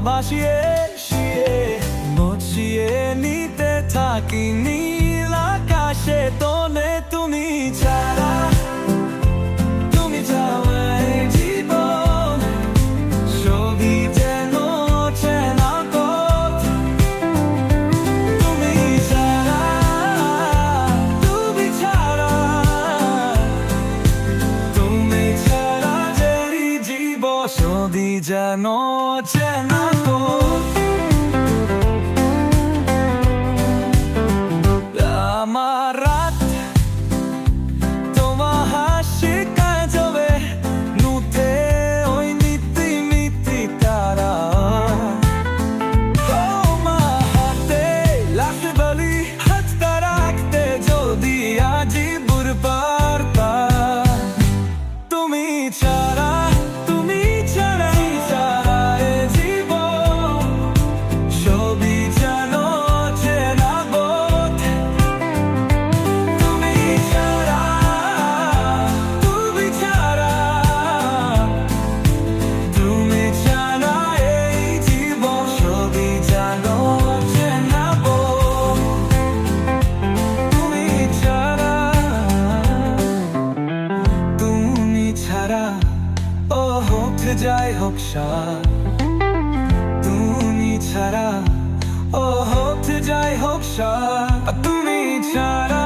ভাসিয়ে শিয়ে মুছিয়ে নিতে থাকি নীল আকাশে তোলে তুমি ছাড়া। তুমি ছাড়াই জীবন সবই যেন চেনা পথ। তুমি ছাড়া, তুমি ছাড়া, তুমি ছাড়া যে জীবন সবই যেন চেনা পথ। আমার রাত তোমার হাসি কাজবে নুতে ওই নীতি নীতি তারা। তোমার হাতে লাগতে বলি হাতটা রাখতে যদি আজি বুড়বার পার। তুমি ছাড়া, তুমি ছাড়াই ছাড়া এ জীবন সবই যেন চেনা পথ। তুমি ছাড়া, তুমি ছাড়া, তুমি ছাড়া এই জীবন সবই যেন চেনা পথ। তুমি ছাড়া, তুমি ছাড়া ও হোক যাই হোক সার। তুমি ছাড়া ও হোক যাই হোক সার। তুমি ছাড়া